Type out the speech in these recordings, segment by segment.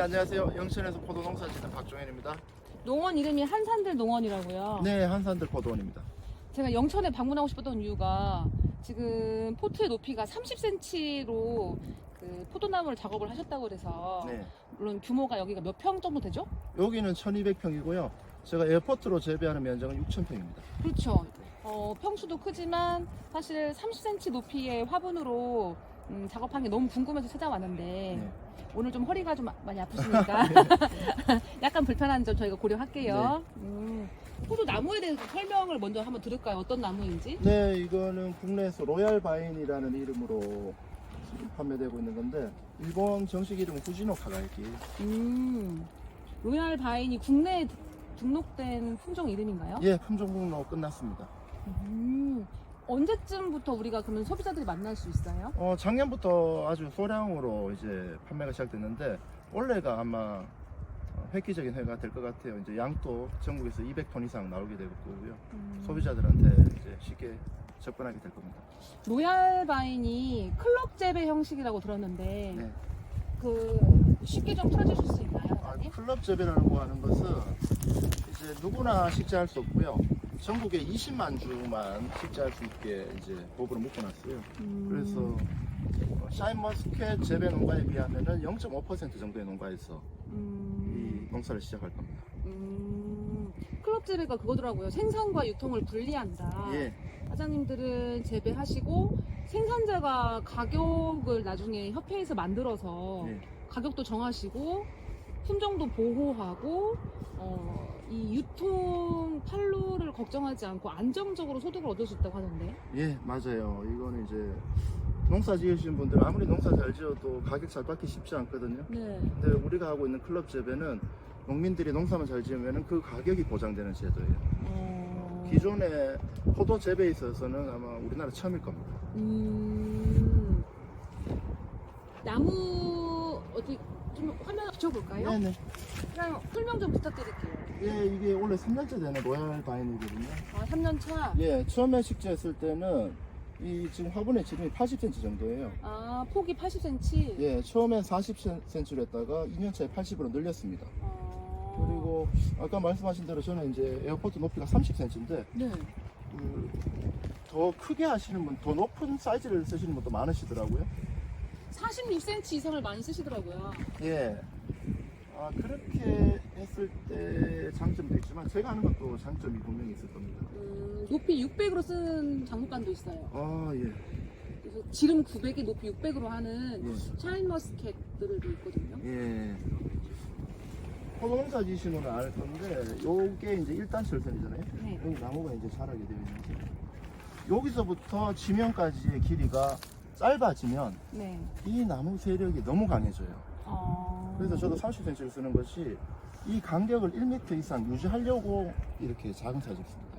안녕하세요. 영천에서 포도 농사 짓는 박종현입니다. 농원 이름이 한산들 농원이라고요. 네, 한산들 포도원입니다. 제가 영천에 방문하고 싶었던 이유가 지금 포트의 높이가 30cm로 그 포도나무를 작업을 하셨다고 그래서 네, 물론 규모가 여기가 몇 평 정도 되죠? 여기는 1200평이고요. 제가 에어포트로 재배하는 면적은 6000평입니다. 그렇죠. 평수도 크지만 사실 30cm 높이의 화분으로 작업한 게 너무 궁금해서 찾아왔는데 네. 오늘 좀 허리가 좀 많이 아프시니까 약간 불편한 점 저희가 고려할게요. 포도 나무에 대해서 설명을 먼저 한번 들을까요? 어떤 나무인지? 네, 이거는 국내에서 로얄 바인이라는 이름으로 지금 판매되고 있는 건데 일본 정식 이름은 후지노 카가야키. 로얄 바인이 국내에 등록된 품종 이름인가요? 예, 품종 등록 끝났습니다. 언제쯤부터 우리가 그러면 소비자들이 만날 수 있어요? 작년부터 아주 소량으로 이제 판매가 시작됐는데 올해가 아마 획기적인 해가 될 것 같아요. 이제 양도 전국에서 200톤 이상 나오게 되고 있고요. 소비자들한테 이제 쉽게 접근하게 될 겁니다. 로얄 바인이 클럽 재배 형식이라고 들었는데 네. 그 쉽게 좀 풀어주실 수 있나요, 사장님? 클럽 재배라고 하는 것은 이제 누구나 식재할 수 없고요. 전국에 20만 주만 식재할 수 있게 이제 법으로 묶어놨어요. 그래서 샤인머스켓 재배 농가에 비하면은 0.5% 정도의 농가에서 이 농사를 시작할 겁니다. 클럽 재배가 그거더라고요. 생산과 유통을 분리한다. 예. 사장님들은 재배하시고 생산자가 가격을 나중에 협회에서 만들어서 예. 가격도 정하시고 품종도 보호하고 이 유통 판로를 걱정하지 않고 안정적으로 소득을 얻을 수 있다고 하던데. 예, 맞아요. 이거는 이제 농사 지으시는 분들 아무리 농사 잘 지어도 가격 잘 받기 쉽지 않거든요. 네. 근데 우리가 하고 있는 클럽 재배는 농민들이 농사만 잘 지으면 그 가격이 보장되는 제도예요. 기존의 포도 재배에 있어서는 아마 우리나라 처음일 겁니다. 나무 어디 좀 화면 비춰볼까요? 네네. 그냥 설명 좀 부탁드릴게요. 예, 이게 원래 3년째 되는 로얄 바인이거든요. 아, 3년 차. 예, 처음에 식재했을 때는 이 지금 화분의 지름이 80cm 정도예요. 아, 폭이 80cm. 예, 처음엔 40cm로 했다가 2년차에 80으로 늘렸습니다. 그리고 아까 말씀하신 대로 저는 이제 에어포트 높이가 30cm인데 네. 더 크게 하시는 분, 더 높은 사이즈를 쓰시는 분도 많으시더라고요. 46cm 이상을 많이 쓰시더라고요. 예. 그렇게 했을 때 장점도 있지만 제가 하는 것도 장점이 분명히 있을 겁니다. 높이 600으로 쓴 장목간도 있어요. 아, 예. 그래서 지름 900에 높이 600으로 하는 예. 샤인머스켓들도 있거든요. 예. 포도 농사 지시는 분은 알 건데 요게 이제 1단 철선이잖아요. 네. 여기 나무가 이제 자라게 되어 있는데 여기서부터 지면까지의 길이가 짧아지면 네. 이 나무 세력이 너무 강해져요. 그래서 저도 30cm를 쓰는 것이 이 간격을 1m 이상 유지하려고 이렇게 작은 사이즈를 씁니다.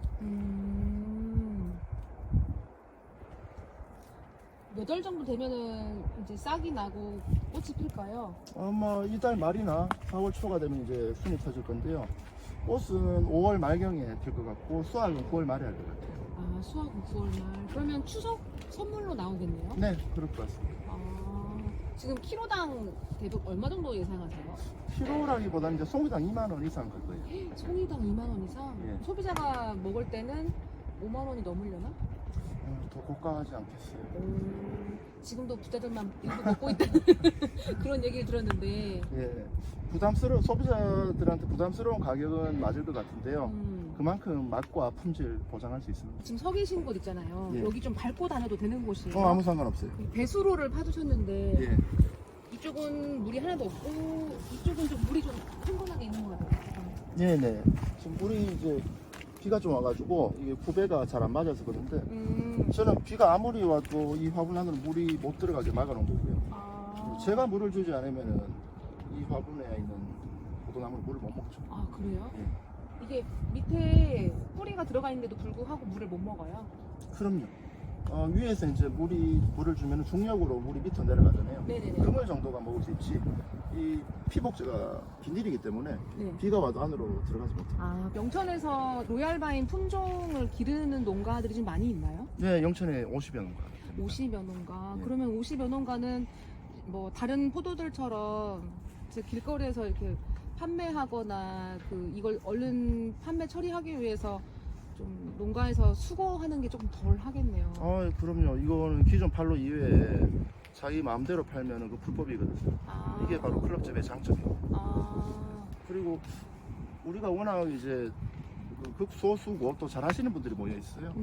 몇 월 정도 되면은 이제 싹이 나고 꽃이 필까요? 아마 이달 말이나 4월 초가 되면 이제 순이 터질 건데요. 꽃은 5월 말경에 필 것 같고 수확은 9월 말에 할 것 같아요. 아, 수확은 9월 말. 그러면 추석 선물로 나오겠네요? 네, 그럴 것 같습니다. 지금 키로당 대략 얼마 정도 예상하세요? 키로라기보다는 이제 송이당 2만 원 이상 갈 거예요. 송이당 2만 원 이상? 예. 소비자가 먹을 때는 5만 원이 넘으려나? 더 고가하지 않겠어요. 지금도 부자들만 일부 먹고 있다는 그런 얘기를 들었는데. 예, 소비자들한테 부담스러운 가격은 맞을 것 같은데요. 그만큼 맛과 품질 보장할 수 있습니다. 지금 서 계신 곳 있잖아요. 예. 여기 좀 밟고 다녀도 되는 곳이에요. 아무 상관없어요. 배수로를 파두셨는데 예. 이쪽은 물이 하나도 없고 이쪽은 좀 물이 좀 흥건하게 있는 것 같아요. 네네. 지금 물이 이제 비가 좀 와가지고 이게 구배가 잘 안 맞아서 그런데 저는 비가 아무리 와도 이 화분 안으로 물이 못 들어가게 막아놓은 거고요. 제가 물을 주지 않으면은 이 화분에 있는 포도나무는 물을 못 먹죠. 아, 그래요? 예. 이게 밑에 뿌리가 들어가 있는데도 불구하고 물을 못 먹어요? 그럼요. 위에서 이제 물을 주면 중력으로 물이 밑으로 내려가잖아요. 네네네. 그물 정도가 먹을 수 있지. 이 피복제가 비닐이기 때문에 네. 비가 와도 안으로 들어가지 못해요. 아, 영천에서 로얄바인 품종을 기르는 농가들이 좀 많이 있나요? 네, 영천에 50여 농가. 50여 농가. 네. 그러면 50여 농가는 뭐 다른 포도들처럼 제 길거리에서 이렇게 판매하거나 이걸 얼른 판매 처리하기 위해서 좀 농가에서 수거하는 게 조금 덜 하겠네요. 그럼요. 이거는 기존 판로 이외에 자기 마음대로 팔면은 그 불법이거든요. 이게 바로 클럽집의 장점이에요. 그리고 우리가 워낙 이제 극소수고 또 잘하시는 분들이 모여 있어요.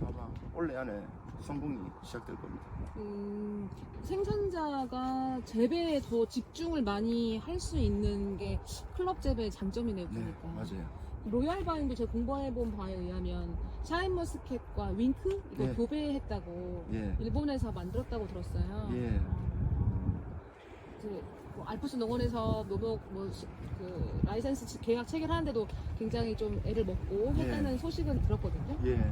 아마 올해 안에 성공이 시작될 겁니다. 생산자가 재배에 더 집중을 많이 할 수 있는 게 클럽 재배의 장점이네요. 네, 보니까. 맞아요. 로얄 바인도 제가 공부해본 바에 의하면 샤인머스켓과 윙크 이거 예. 교배했다고 예. 일본에서 만들었다고 들었어요. 예. 뭐 알프스 농원에서 그 라이센스 계약 체결하는데도 굉장히 좀 애를 먹고 예. 했다는 소식은 들었거든요. 예.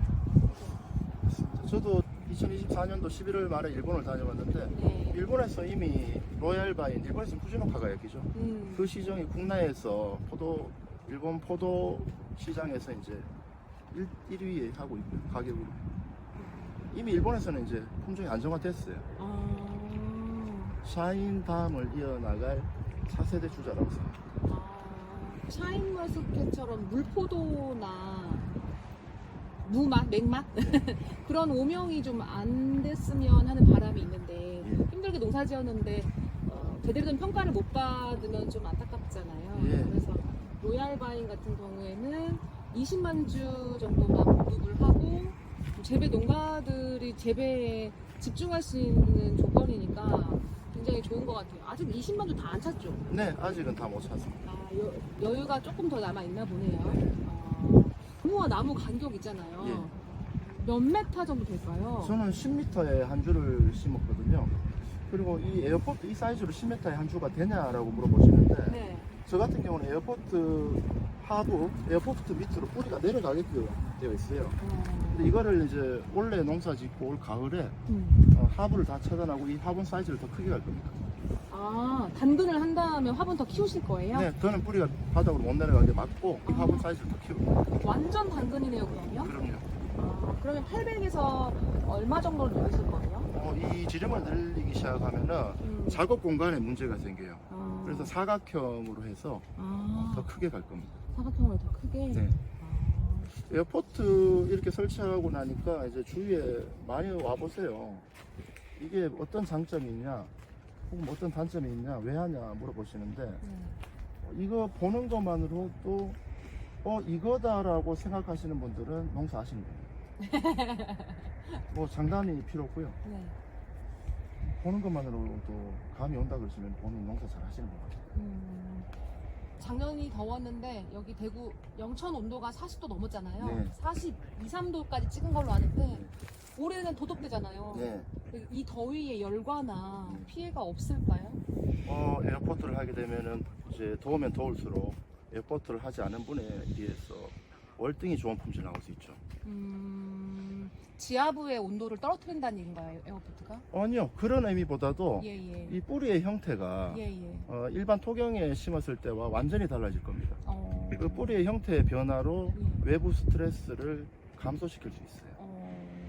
저도 2024년도 11월 말에 일본을 다녀왔는데 네. 일본에서 이미 로얄 바인, 일본에서는 후지노카가 여기죠. 음. 그 시장이 국내에서 일본 포도 시장에서 이제 1위에 하고 있고요. 가격으로. 이미 일본에서는 이제 품종이 안정화됐어요. 샤인밤을 이어나갈 차세대 주자라고 생각합니다. 샤인머스켓처럼 물포도나 무맛, 맥맛 그런 오명이 좀 안 됐으면 하는 바람이 있는데 힘들게 농사 지었는데 제대로 된 평가를 못 받으면 좀 안타깝잖아요. 예. 그래서 로얄 바인 같은 경우에는 20만 주 정도만 공급을 하고 재배 농가들이 재배에 집중할 수 있는 조건이니까 굉장히 좋은 것 같아요. 아직 20만 주 다 안 찼죠? 네, 아직은 다 못 찼습니다. 여유가 조금 더 남아 있나 보네요. 나무와 나무 간격 있잖아요. 예. 몇 메타 정도 될까요? 저는 10m에 한 주를 심었거든요. 그리고 이 에어포트 이 사이즈로 10m에 한 주가 되냐라고 물어보시는데 네. 저 같은 경우는 에어포트 하부, 에어포트 밑으로 뿌리가 내려가게끔 되어 있어요. 근데 이거를 이제 원래 농사 짓고 올 가을에 하부를 다 차단하고 이 화분 사이즈를 더 크게 갈 겁니다. 단근을 한 다음에 화분 더 키우실 거예요? 네, 저는 뿌리가 바닥으로 못 내려가게 막고 이 화분 사이즈를 더 키우고. 완전 단근이네요, 그러면? 그럼요. 그러면 800에서 얼마 정도를 늘리실 거예요? 이 지름을 늘리기 시작하면은 작업 공간에 문제가 생겨요. 그래서 사각형으로 해서 더 크게 갈 겁니다. 사각형으로 더 크게? 네. 에어포트 이렇게 설치하고 나니까 이제 주위에 많이 와보세요. 이게 어떤 장점이 있냐, 혹은 어떤 단점이 있냐, 왜 하냐 물어보시는데 이거 보는 것만으로도 이거다라고 생각하시는 분들은 농사 하시는 거예요. 뭐 장단이 필요 없고요. 네. 보는 것만으로도 감이 온다 그러시면 본인 농사 잘 하시는 것 같아요. 작년이 더웠는데 여기 대구 영천 온도가 40도 넘었잖아요. 네. 42, 3도까지 찍은 걸로 아는데 올해는 도독되잖아요. 네. 이 더위에 열과나 피해가 없을까요? 에어포트를 하게 되면은 이제 더우면 더울수록 에어포트를 하지 않은 분에 비해서 월등히 좋은 품질 나올 수 있죠. 지하부의 온도를 떨어뜨린다는 얘기인가요, 에어포트가? 아니요, 그런 의미보다도 예. 이 뿌리의 형태가 예. 일반 토경에 심었을 때와 완전히 달라질 겁니다. 어. 그 뿌리의 형태의 변화로 예. 외부 스트레스를 감소시킬 수 있어요.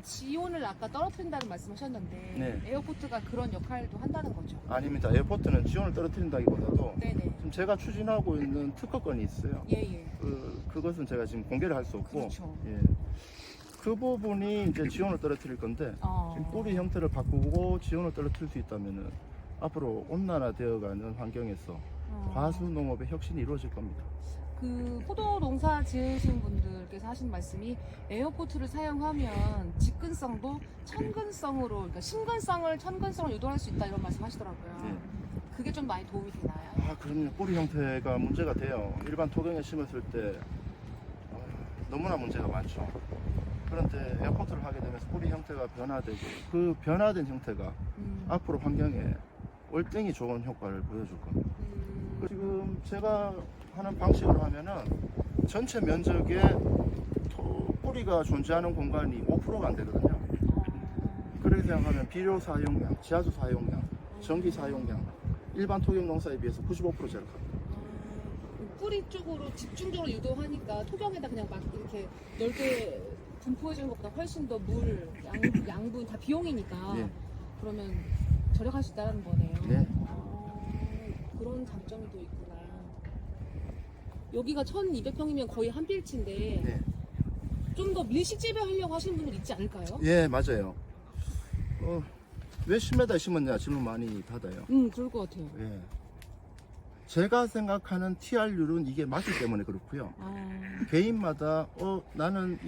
지온을 아까 떨어뜨린다는 말씀하셨는데 네. 에어포트가 그런 역할도 한다는 거죠? 아닙니다. 에어포트는 지온을 떨어뜨린다기보다도 네네. 지금 제가 추진하고 있는 특허권이 있어요. 예. 그것은 제가 지금 공개를 할 수 없고, 그렇죠. 예. 그 부분이 이제 지온을 떨어뜨릴 건데 지금 뿌리 형태를 바꾸고 지온을 떨어뜨릴 수 있다면은 앞으로 온난화되어가는 환경에서 과수 농업의 혁신이 이루어질 겁니다. 그 포도 농사 지으신 분들께서 하신 말씀이 에어포트를 사용하면 직근성도 천근성으로, 그러니까 심근성을 천근성을 유도할 수 있다 이런 말씀 하시더라고요. 네. 그게 좀 많이 도움이 되나요? 그럼요. 뿌리 형태가 문제가 돼요. 일반 토경에 심었을 때 너무나 문제가 많죠. 그런데 에어포트를 하게 되면서 뿌리 형태가 변화되고 그 변화된 형태가 앞으로 환경에 월등히 좋은 효과를 보여줄 겁니다. 지금 제가 하는 방식으로 하면은 전체 면적에 뿌리가 존재하는 공간이 5%가 안 되거든요. 그렇게 생각하면 비료 사용량, 지하수 사용량, 전기 사용량 일반 토경 농사에 비해서 95% 절약합니다. 뿌리 쪽으로 집중적으로 유도하니까 토경에다 그냥 막 이렇게 넓게 분포해주는 것보다 훨씬 더 물, 양분 다 비용이니까 네. 그러면 절약할 수 있다는 거네요. 네. 그런 장점이 또 있구나. 여기가 1200평이면 거의 한 필지인데 네. 좀 더 밀식 재배하려고 하시는 분들 있지 않을까요? 예, 맞아요. 왜 10m 심었냐 질문 많이 받아요. 그럴 것 같아요. 예. 제가 생각하는 TR율은 이게 맞기 때문에 그렇고요. 개인마다 나는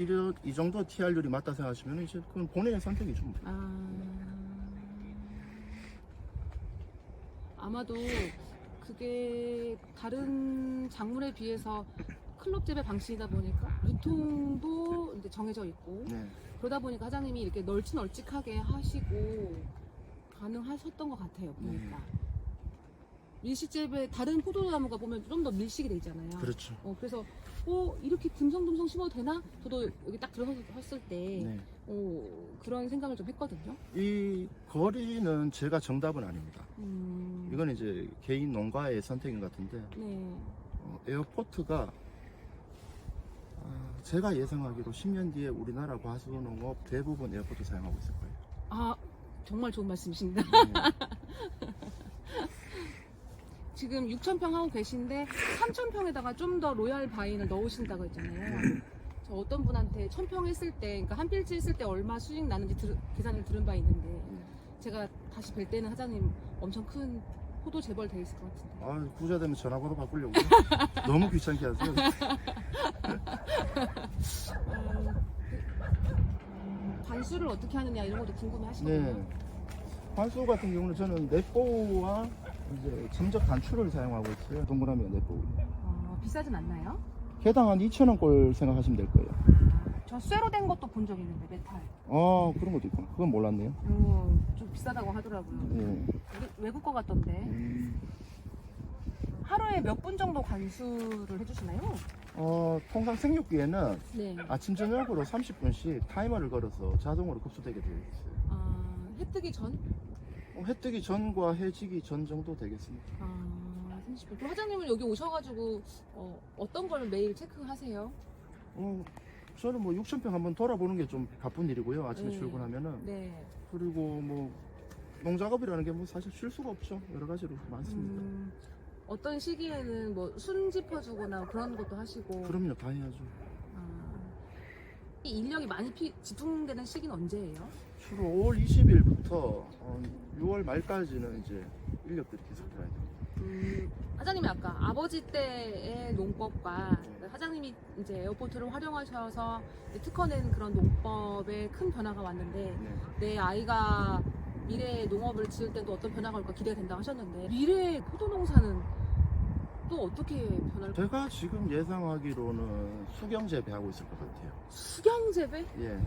이 정도 TR율이 맞다 생각하시면 이제 그건 본인의 선택이죠. 아마도 그게 다른 작물에 비해서 클럽 재배 방식이다 보니까 유통도 이제 정해져 있고 네. 그러다 보니까 사장님이 이렇게 널찍널찍하게 하시고 가능하셨던 것 같아요. 보니까 밀식 재배 다른 포도나무가 보면 좀 더 밀식이 돼 있잖아요. 그렇죠. 그래서 이렇게 듬성듬성 심어도 되나? 저도 여기 딱 들어섰을 때 네. 그런 생각을 좀 했거든요. 이 거리는 제가 정답은 아닙니다. 이건 이제 개인 농가의 선택인 것 같은데 네. 에어포트가 제가 예상하기로 10년 뒤에 우리나라 과수농업 대부분 에어포트 사용하고 있을 거예요. 아, 정말 좋은 말씀이십니다. 네. 지금 6,000평 하고 계신데 3,000평에다가 좀 더 로얄 바인을 넣으신다고 했잖아요. 저 어떤 분한테 1,000평 했을 때, 그러니까 한 필지 했을 때 얼마 수익 나는지 계산을 들은 바 있는데 제가 다시 뵐 때는 사장님 엄청 큰 포도 재벌 돼 있을 것 같은데. 부자 되면 전화번호 바꾸려고 너무 귀찮게 하세요. 관수를 어떻게 하느냐 이런 것도 궁금해 하시거든요. 네. 관수 같은 경우는 저는 넷보우와 이제 점적 단추를 사용하고 있어요. 동그라미 넷보우. 비싸진 않나요? 개당 한 2,000원 꼴 생각하시면 될 거예요. 저 쇠로 된 것도 본 적 있는데 메탈. 그런 것도 있구나. 그건 몰랐네요. 좀 비싸다고 하더라고요. 네. 외국 거 같던데. 하루에 몇 분 정도 관수를 해주시나요? 통상 생육기에는 네. 아침 저녁으로 30분씩 타이머를 걸어서 자동으로 급수되게 되어 있어요. 해 뜨기 전? 해 뜨기 전과 해 지기 전 정도 되겠습니다. 30분. 그럼 사장님은 여기 오셔가지고 어떤 걸 매일 체크하세요? 저는 뭐 6,000평 한번 돌아보는 게 좀 바쁜 일이고요. 아침에 네. 출근하면은. 네. 그리고 뭐 농작업이라는 게 뭐 사실 쉴 수가 없죠. 여러 가지로 많습니다. 어떤 시기에는 뭐 순 짚어주거나 그런 것도 하시고. 그럼요, 다 해야죠. 이 인력이 많이 집중되는 시기는 언제예요? 주로 5월 20일부터 6월 말까지는 이제 인력들이 계속 들어야 돼요. 사장님이 아까 아버지 때의 농법과 사장님이 이제 에어포트를 활용하셔서 특허낸 그런 농법에 큰 변화가 왔는데 네. 내 아이가 미래의 농업을 지을 때도 어떤 변화가 올까 기대가 된다고 하셨는데 미래의 포도농사는 또 어떻게 변할까요? 제가 지금 예상하기로는 수경 재배하고 있을 것 같아요. 수경 재배? 예.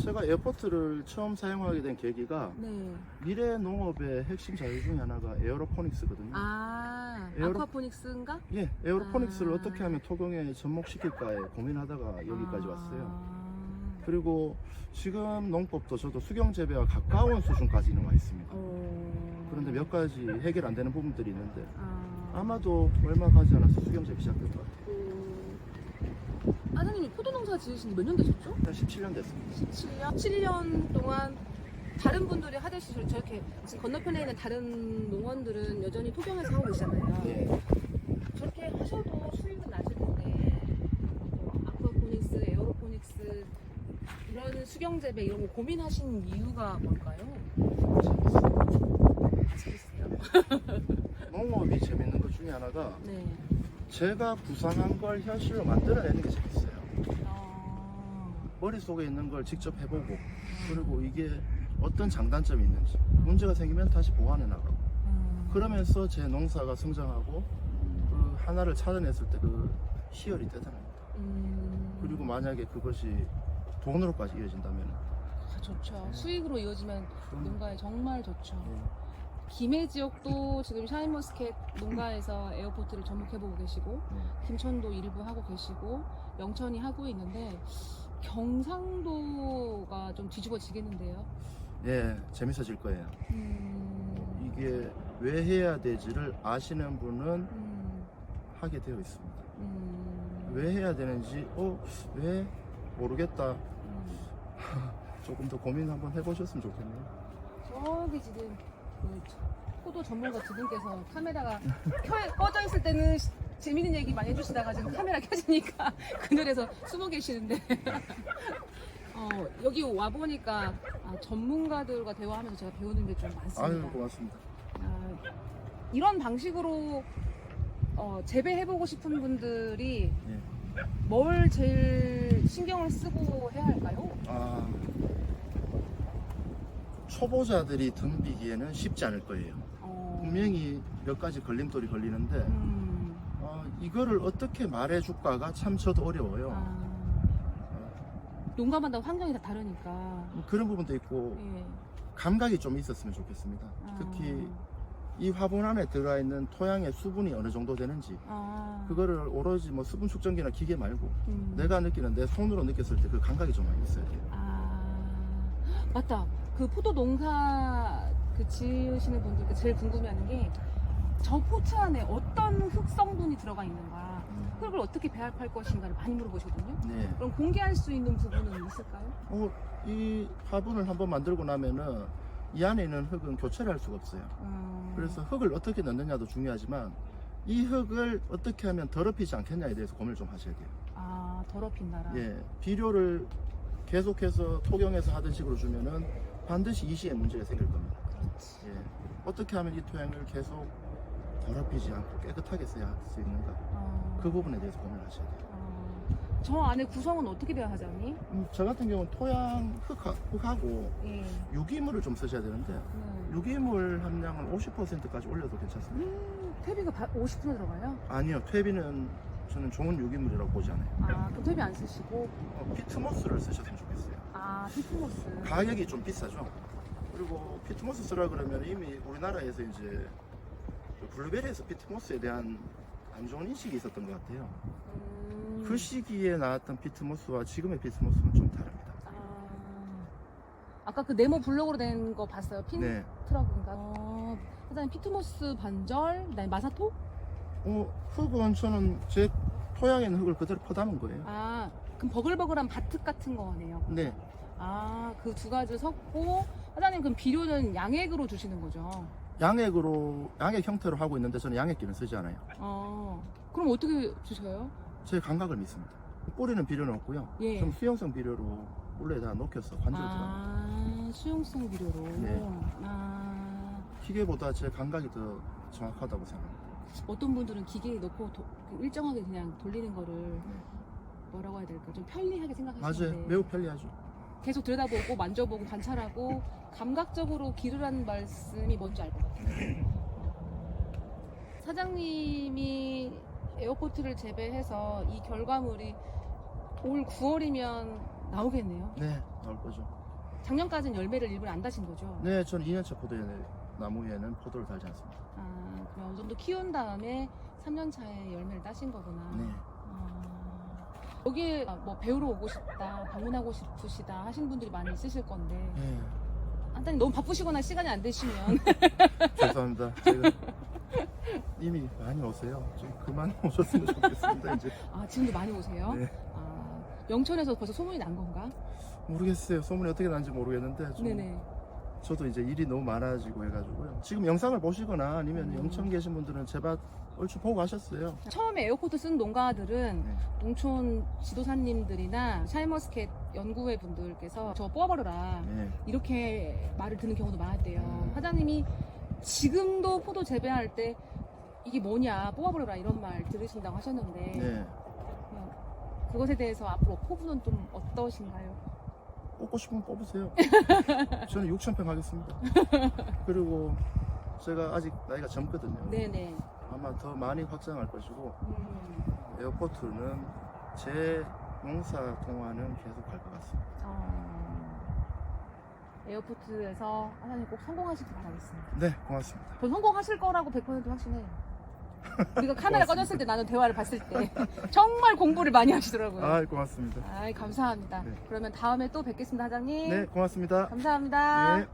제가 에어포트를 처음 사용하게 된 계기가 네. 미래 농업의 핵심 자료 중에 하나가 에어로포닉스거든요. 아쿠아포닉스인가? 예, 에어로포닉스를 어떻게 하면 토경에 접목시킬까에 고민하다가 여기까지 왔어요. 그리고 지금 농법도 저도 수경 재배와 가까운 수준까지는 와 있습니다. 그런데 몇 가지 해결 안 되는 부분들이 있는데 아마도 얼마 가지 않아서 수경 재배 시작될 것 같아요. 사장님이 포도농사 지으신 지 몇 년 되셨죠? 17년 됐습니다. 17년 동안 다른 분들이 하듯이 저렇게 지금 건너편에 있는 다른 농원들은 여전히 토경에서 하고 계시잖아요. 예. 저렇게 하셔도 수익은 나실 텐데 아쿠아포닉스, 에어로포닉스 이런 수경 재배 이런 거 고민하신 이유가 뭘까요? 재밌어요. 농업이 재밌는 것 중에 하나가 네. 제가 구상한 걸 현실로 만들어내는 게 재밌어요. 머릿속에 있는 걸 직접 해보고 그리고 이게 어떤 장단점이 있는지 문제가 생기면 다시 보완해 나가고 그러면서 제 농사가 성장하고 그 하나를 찾아냈을 때 그 희열이 대단합니다. 그리고 만약에 그것이 돈으로까지 이어진다면 좋죠. 수익으로 이어지면 농가에 정말 좋죠. 네. 김해 지역도 지금 샤인머스켓 농가에서 에어포트를 접목해보고 계시고 김천도 일부 하고 계시고 영천이 하고 있는데 경상도가 좀 뒤집어지겠는데요. 예, 재밌어질 거예요. 이게 왜 해야 되지를 아시는 분은 하게 되어 있습니다. 왜 해야 되는지 왜 모르겠다. 조금 더 고민 한번 해보셨으면 좋겠네요. 저기 지금 그 포도 전문가 두 분께서 카메라가 꺼져 있을 때는 재밌는 얘기 많이 해주시다가 지금 카메라 켜지니까 그늘에서 숨어 계시는데 여기 와 보니까 전문가들과 대화하면서 제가 배우는 게 좀 많습니다. 아유, 고맙습니다. 이런 방식으로 재배해보고 싶은 분들이 예. 뭘 제일 신경을 쓰고 해야 할까요? 초보자들이 덤비기에는 쉽지 않을 거예요. 분명히 몇 가지 걸림돌이 걸리는데 이거를 어떻게 말해줄까가 참 저도 어려워요. 농가마다 환경이 다 다르니까. 그런 부분도 있고 예. 감각이 좀 있었으면 좋겠습니다. 특히 이 화분 안에 들어가 있는 토양의 수분이 어느 정도 되는지 그거를 오로지 뭐 수분 측정기나 기계 말고 내가 느끼는 내 손으로 느꼈을 때 그 감각이 좀 많이 있어야 돼요. 맞다. 그 포도 농사 지으시는 분들께 제일 궁금해하는 게 저 포트 안에 어떤 흙 성분이 들어가 있는가, 흙을 어떻게 배합할 것인가를 많이 물어보시거든요. 네. 그럼 공개할 수 있는 부분은 있을까요? 이 화분을 한번 만들고 나면은 이 안에 있는 흙은 교체를 할 수가 없어요. 그래서 흙을 어떻게 넣느냐도 중요하지만 이 흙을 어떻게 하면 더럽히지 않겠냐에 대해서 고민을 좀 하셔야 돼요. 더럽힌다라. 예, 비료를 계속해서 토경에서 하던 식으로 주면은 반드시 이시에 문제가 생길 겁니다. 그렇지. 예, 어떻게 하면 이 토양을 계속 더럽히지 않고 깨끗하게 써야 할 수 있는가, 그 부분에 대해서 고민을 하셔야 돼요. 저 안에 구성은 어떻게 돼야 하자니? 저 같은 경우는 토양 흙하고 예. 유기물을 좀 쓰셔야 되는데 유기물 함량을 50%까지 올려도 괜찮습니다. 퇴비가 50% 들어가요? 아니요, 퇴비는 저는 좋은 유기물이라고 보지 않아요. 그럼 퇴비 안 쓰시고? 피트모스를 쓰셨으면 좋겠어요. 피트모스. 가격이 좀 비싸죠. 그리고 피트모스 쓰라 그러면 이미 우리나라에서 이제 그 블루베리에서 피트모스에 대한 안 좋은 인식이 있었던 것 같아요. 그 시기에 나왔던 피트모스와 지금의 피트모스는 좀 다릅니다. 아까 그 네모 블록으로 된 거 봤어요? 핀 네. 트럭인가? 사장님 피트모스 반절, 그다음에 마사토? 흙은 저는 제 토양에 있는 흙을 그대로 퍼담은 거예요. 그럼 버글버글한 바특 같은 거네요. 네. 그 두 가지를 섞고 사장님 그럼 비료는 양액으로 주시는 거죠? 양액 형태로 하고 있는데 저는 양액기는 쓰지 않아요. 그럼 어떻게 주셔요? 제 감각을 믿습니다. 뿌리는 비료는 없고요. 예. 좀 수용성 비료로 물에다 녹여서 관절 들어갑니다. 수용성 비료로. 네. 기계보다 제 감각이 더 정확하다고 생각합니다. 어떤 분들은 기계에 넣고 일정하게 그냥 돌리는 거를 뭐라고 해야 될까? 좀 편리하게 생각하시는데. 맞아요. 매우 편리하죠. 계속 들여다보고 만져보고 관찰하고 감각적으로 기르라는 말씀이 뭔지 알 것 같아요. 사장님이 에어포트를 재배해서 이 결과물이 올 9월이면 나오겠네요. 네, 나올 거죠. 작년까지는 열매를 일부러 안 다신 거죠? 네, 저는 2년차 나무에는 포도를 달지 않습니다. 그럼 어느 정도 키운 다음에 3년 차에 열매를 따신 거구나. 네. 여기에 뭐 배우러 오고 싶다, 방문하고 싶으시다 하신 분들이 많이 있으실 건데 네. 한단히 너무 바쁘시거나 시간이 안 되시면 죄송합니다. 제가 이미 많이 오세요. 좀 그만 오셨으면 좋겠습니다. 이제. 지금도 많이 오세요? 네. 영천에서 벌써 소문이 난 건가? 모르겠어요. 소문이 어떻게 난지 모르겠는데 좀 네네. 저도 이제 일이 너무 많아지고 해가지고요. 지금 영상을 보시거나 아니면 영천 계신 분들은 제 밭 얼추 보고 가셨어요. 처음에 에어포트 쓴 농가들은 네. 농촌 지도사님들이나 샤인머스켓 연구회 분들께서 저 뽑아버려라 네. 이렇게 말을 듣는 경우도 많았대요. 네. 사장님이 지금도 포도 재배할 때 이게 뭐냐 뽑아버려라 이런 말 들으신다고 하셨는데 네. 그것에 대해서 앞으로 포부는 좀 어떠신가요? 뽑고 싶으면 뽑으세요. 저는 6,000평 하겠습니다. 그리고 제가 아직 나이가 젊거든요. 네네. 아마 더 많이 확장할 것이고 에어포트는 제 농사 동안은 계속 갈 것 같습니다. 에어포트에서 사장님 꼭 성공하시길 바라겠습니다. 네, 고맙습니다. 저 성공하실 거라고 100% 확신해요. 우리가 카메라 꺼졌을 때 나는 대화를 봤을 때 정말 공부를 많이 하시더라고요. 고맙습니다. 감사합니다. 네. 그러면 다음에 또 뵙겠습니다, 사장님. 네, 고맙습니다. 감사합니다. 네.